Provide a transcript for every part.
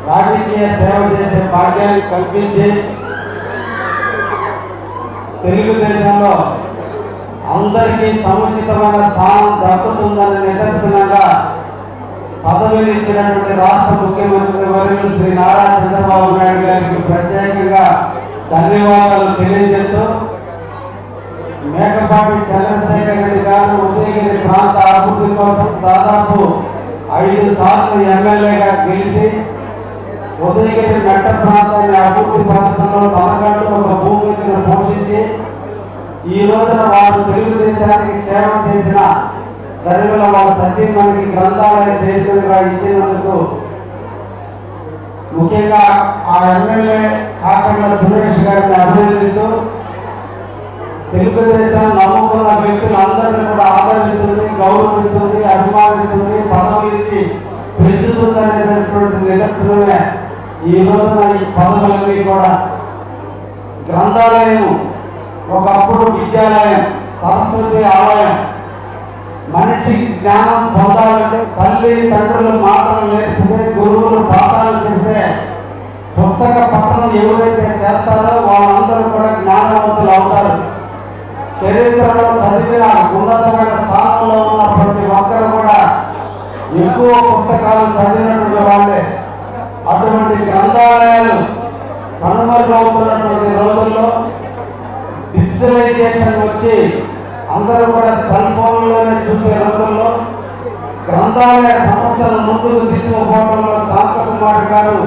రాజకీయ సేవ చేసే భాగ్యాన్ని కల్పించి తెలుగుదేశంలో అందరికీ సముచితమైన స్థానం దక్కుతుందని నిదర్శనంగా పదవిని ఇచ్చినటువంటి రాష్ట్ర ముఖ్యమంత్రి వర్యులు శ్రీ నారా చంద్రబాబు నాయుడు గారికి ప్రత్యేకంగా ధన్యవాదాలు తెలియజేస్తూ మేకపాటి చంద్రశేఖర్ రెడ్డి గారు ఉదయగిరి ప్రాంత అభివృద్ధి కోసం దాదాపు 5 సార్లు ఎమ్మెల్యేగా గెలిచి ఉదయగిరి మెట్ట ప్రాంతాన్ని అభివృద్ధి పథకంలో తనకంటూ ఒక భూమికను పోషించి ఈ రోజున వారు తెలుగుదేశానికి సేవ చేసిన ధనికుల వారి సత్యమణికి గ్రంథాలయ చైర్మన్గా ఇచ్చినందుకు ముఖ్యంగా ఆ ఎమ్మెల్యే కాకర్ల సురేష్ గారిని అభినందిస్తూ తెలుగుదేశం నమ్ముకున్న వ్యక్తులందరినీ కూడా ఆదరిస్తుంది, గౌరవిస్తుంది, అభిమానిస్తుంది, పదవులు ఇచ్చి పెంచుతుంది అనేటటువంటి నిదర్శనమే ఈ రోజున ఈ పదవులన్నీ కూడా. గ్రంథాలయం ఒకప్పుడు విద్యాలయం, సరస్వతి ఆలయం. మనిషి జ్ఞానం పొందాలంటే తల్లి తండ్రులు మాటలు నేర్పితే, గురువులు పాఠాలు చెబితే, పుస్తక పఠనం ఎవరైతే చేస్తారో వాళ్ళందరూ కూడా జ్ఞానవంతులు అవుతారు. చరిత్రలో చదివిన ఉన్నతమైన స్థానంలో ఉన్న ప్రతి ఒక్కరు కూడా ఎక్కువ పుస్తకాలు చదివినటువంటి వాళ్ళే. అటువంటి గ్రంథాలయాలు కనుమరుగవుతున్నటువంటి రోజుల్లో డిజిటలైజేషన్ వచ్చి అందరూ కూడా సెల్ ఫోన్లోనే చూసే రోజుల్లో గ్రంథాలయ సంస్థను ముందుకు తీసుకుపోవడంలో శాంతకుమారి గారు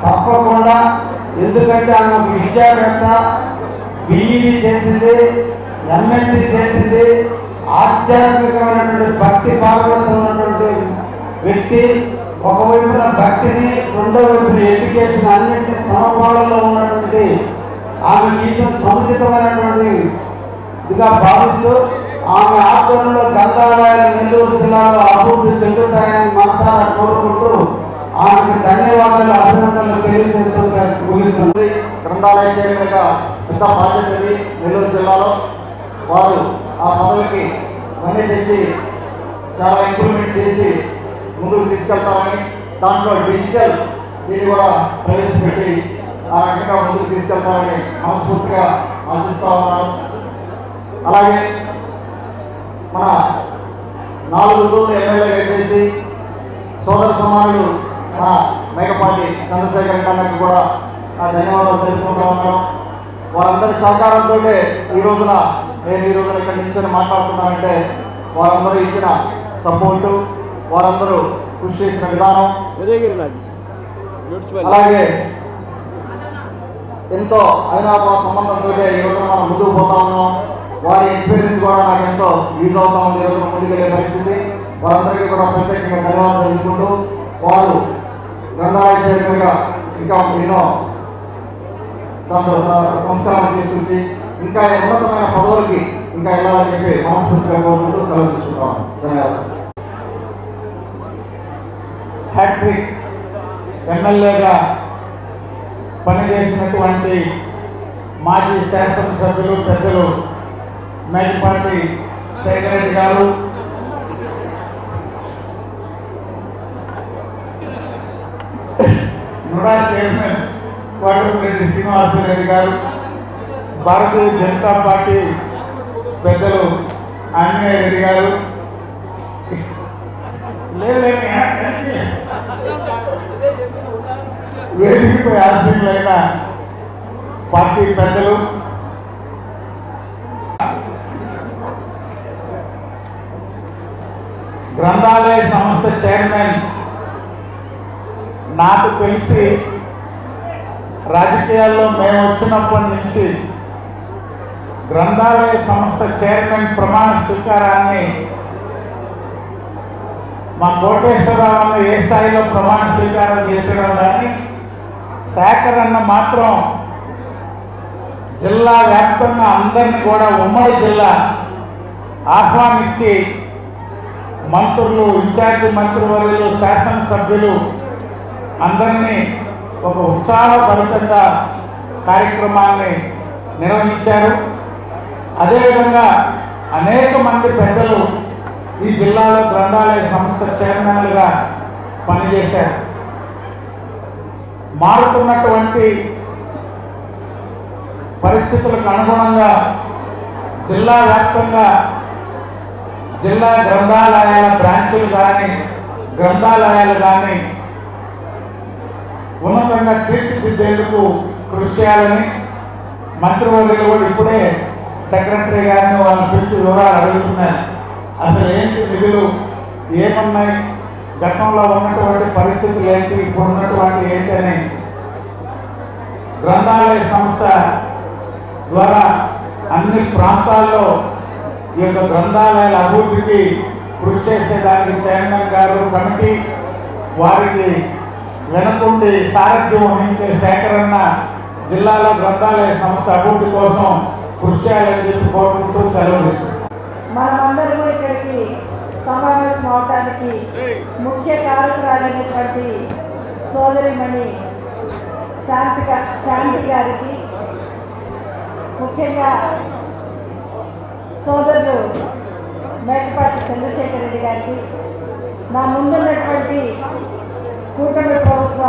తప్పకుండా, ఎందుకంటే ఆమె విద్యావేత్త, బిఈడి చేసింది, ఎంఎస్సి చేసింది, ఆధ్యాత్మికమైనటువంటి భక్తి పారవశ్యం ఉన్నటువంటి వ్యక్తి. ఒకవైపున భక్తిని, రెండో వైపున ఎడ్యుకేషన్ అన్నింటి సమపాలలో ఉన్నటువంటి ఆమె గీతం సముచితమైనటువంటి ఇదిగా భావిస్తూ ఆమె ఆధ్వర్యంలో గ్రంథాలయాలు నెల్లూరు జిల్లాలో అభివృద్ధి చెందుతాయని మనసారా కోరుకుంటూ ఆమెకు ధన్యవాదాలు, అభినందనలు తెలియజేస్తూ ముగిస్తుంది. గ్రంథాలయ చైర్మన్గా పెద్ద బాధ్యత నెల్లూరు జిల్లాలో వారు ఆ పదవికి మనీ తెచ్చి చాలా ఇంప్రూవ్మెంట్ చేసి ముందుకు తీసుకెళ్తామని, దాంట్లో డిజిటల్ దీన్ని కూడా ప్రవేశపెట్టి ఆ రకంగా ముందుకు తీసుకెళ్తామని మనస్ఫూర్తిగా ఆశిస్తూ ఉన్నాను. అలాగే మన 4 రోజులు ఎమ్మెల్యేగా చేసి సోదర సమానులు మన మేకపాటి చంద్రశేఖర్ రెడ్డి కూడా నా ధన్యవాదాలు తెలుపుకుంటూ ఉన్నాను. వారందరి సహకారంతో ఈ రోజున ఇక్కడ నిల్చొని మాట్లాడుతున్నానంటే వారందరూ ఇచ్చిన సపోర్టు, వారందరూ కృషి చేసిన విధానం, అలాగే ఎంతో అవినాభావ సంబంధంతో ఈ రోజున మనం ముందుకు పోతా ఉన్నాం. వారి ఎక్స్పీరియన్స్ కూడా నాకు ఎంతో యూజ్ అవుతా ఉంది ఈ రోజున ముందుకెళ్ళే పరిస్థితి. వారందరికీ కూడా ప్రత్యేకంగా ధన్యవాదాలు తెలుపుకుంటూ, వారు గ్రంథాలయ చైర్మన్గా ఇంకా ఎన్నో దాంట్లో సంస్కారాలు తీసుకొచ్చి ఇంకా ఉన్నతమైన పదవులకి ఇంకా వెళ్ళాలని చెప్పి మనస్ఫూర్తిగా కోరుకుంటూ సెలవు తీసుకుంటాం. ధన్యవాదాలు. హ్యాట్రిక్ ఎమ్మెల్యేగా పనిచేసినటువంటి మాజీ శాసనసభ్యులు పెద్దలు మేకపాటి శేఖర్ రెడ్డి గారు, నుడా చైర్మన్ కోటమిరెడ్డి శ్రీనివాసరెడ్డి గారు, భారతీయ జనతా పార్టీ పెద్దలు ఆంజనేయ రెడ్డి గారు, వేదికపై ఆశీనులైన పార్టీ పెద్దలు, గ్రంథాలయ సంస్థ చైర్మన్, నాకు తెలిసి రాజకీయాల్లో మేము వచ్చినప్పటి నుంచి గ్రంథాలయ సంస్థ చైర్మన్ ప్రమాణ స్వీకారాన్ని మా కోటేశ్వరరావు ఏ స్థాయిలో ప్రమాణ స్వీకారం చేసడం కానీ, శేఖర్ అన్న మాత్రం జిల్లా వ్యాప్తంగా అందరినీ కూడా ఉమ్మడి జిల్లా ఆహ్వానించి మంత్రులు, ఇన్ఛార్జి మంత్రివర్యులు, శాసనసభ్యులు అందరినీ ఒక ఉత్సాహభరితంగా కార్యక్రమాన్ని నిర్వహించారు. అదేవిధంగా అనేక మంది పెద్దలు ఈ జిల్లాలో గ్రంథాలయ సంస్థ చైర్మన్లుగా పనిచేశారు. మారుతున్నటువంటి పరిస్థితులకు అనుగుణంగా జిల్లా వ్యాప్తంగా జిల్లా గ్రంథాలయాల బ్రాంచులు కానీ గ్రంథాలయాలు కానీ ఉన్నతంగా తీర్చిదిద్దేందుకు కృషి చేయాలని మంత్రివర్యులు కూడా ఇప్పుడే సెక్రటరీ గారిని వాళ్ళని పిలిచి వివరాలు అడుగుతున్నారు. అసలు ఏంటి నిధులు ఏమున్నాయి, గతంలో ఉన్నటువంటి పరిస్థితులు ఏంటి, ఇప్పుడు ఉన్నటువంటి ఏంటి అని గ్రంథాలయ సంస్థ ద్వారా అన్ని ప్రాంతాల్లో ఈ యొక్క గ్రంథాలయాల అభివృద్ధికి కృషి చేసేదానికి చైర్మన్ గారు కమిటీ వారికి వెనుకుండి సారథ్యం వహించే సేకరణ జిల్లాలో గ్రంథాలయ సంస్థ అభివృద్ధి కోసం కృషి చేయాలని చెప్పి కోరుకుంటూ సెలవు ఇస్తున్నాం. మనమందరము ఇక్కడికి సమావేశం అవడానికి ముఖ్య కారకురాలైనటువంటి సోదరిమణి శాంతి గారికి, ముఖ్యంగా సోదరులు మేకపాటి చంద్రశేఖర్ రెడ్డి గారికి, నా ముందున్నటువంటి కూటమి ప్రభుత్వ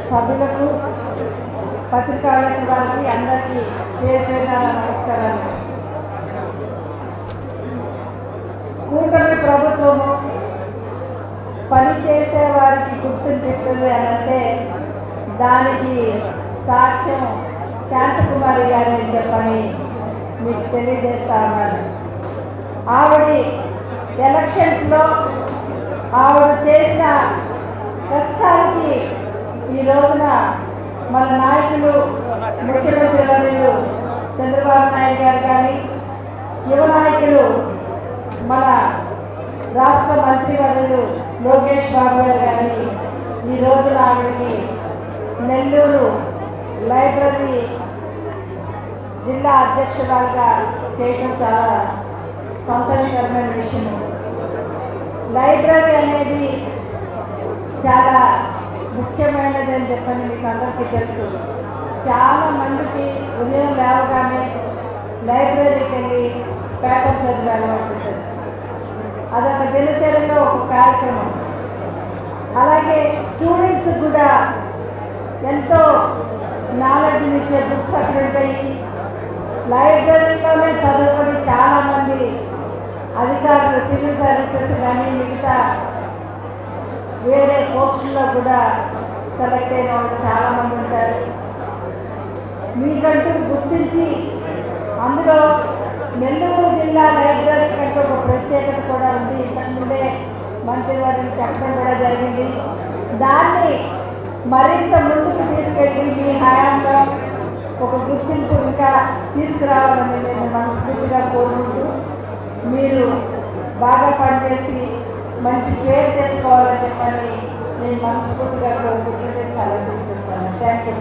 సభ్యులకు, పత్రికారులకు వారికి అందరికీ పేరు నమస్కారాలు. కూటమి ప్రభుత్వము పనిచేసే వారికి గుర్తింపిస్తుంది అని అంటే దానికి సాక్ష్యం శాంతకుమారి గారు అని చెప్పని మీకు తెలియజేస్తా ఉన్నాను. ఆవిడ ఎలక్షన్స్లో ఆవిడ చేసిన కష్టానికి ఈ రోజున మన నాయకులు ముఖ్యమంత్రి వర్యులు చంద్రబాబు నాయుడు గారు కానీ, యువ నాయకులు మన రాష్ట్ర మంత్రివర్యులు లోకేష్ బాబు గారు కానీ ఈ రోజున ఆవిడకి నెల్లూరు లైబ్రరీ జిల్లా అధ్యక్షురాలుగా చేయడం చాలా సంతోషకరమైన విషయం. లైబ్రరీ అనేది చాలా ముఖ్యమైనది అని చెప్పని మీకు అందరికీ తెలుసు. చాలా మందికి ఉదయం లేవగానే లైబ్రరీకి వెళ్ళి పేపర్ చదివాను అనుకుంటుంది. అదొక దినచర్యలో ఒక కార్యక్రమం. అలాగే స్టూడెంట్స్ కూడా ఎంతో నాలెడ్జ్ని ఇచ్చే బుక్స్ అక్కడ ఉంటాయి. లైబ్రరీలోనే చదువుకొని చాలామంది అధికారులు సివిల్ సర్వీసెస్ కానీ మిగతా వేరే పోస్టుల్లో కూడా సెలెక్ట్ అయిన వాళ్ళు చాలామంది ఉంటారు. మీకంటూ గుర్తించి అందులో నెల్లూరు జిల్లా లైబ్రరీ కంటూ ఒక ప్రత్యేకత కూడా ఉంది. ఇంతకుముందే మంత్రి వారిని చెప్పడం కూడా జరిగింది. దాన్ని మరింత ముందుకు తీసుకెళ్ళి మీ హయాంలో ఒక గుర్తింపు ఇంకా తీసుకురావాలని నేను మనస్ఫూర్తిగా కోరుకుంటూ, మీరు బాగా పనిచేసి మంచి పేరు తెచ్చుకోవాలని చెప్పని నేను మనస్ఫూర్తిగా కోరుకుంటుంటే చాలా తీసుకుంటాను. Thank you.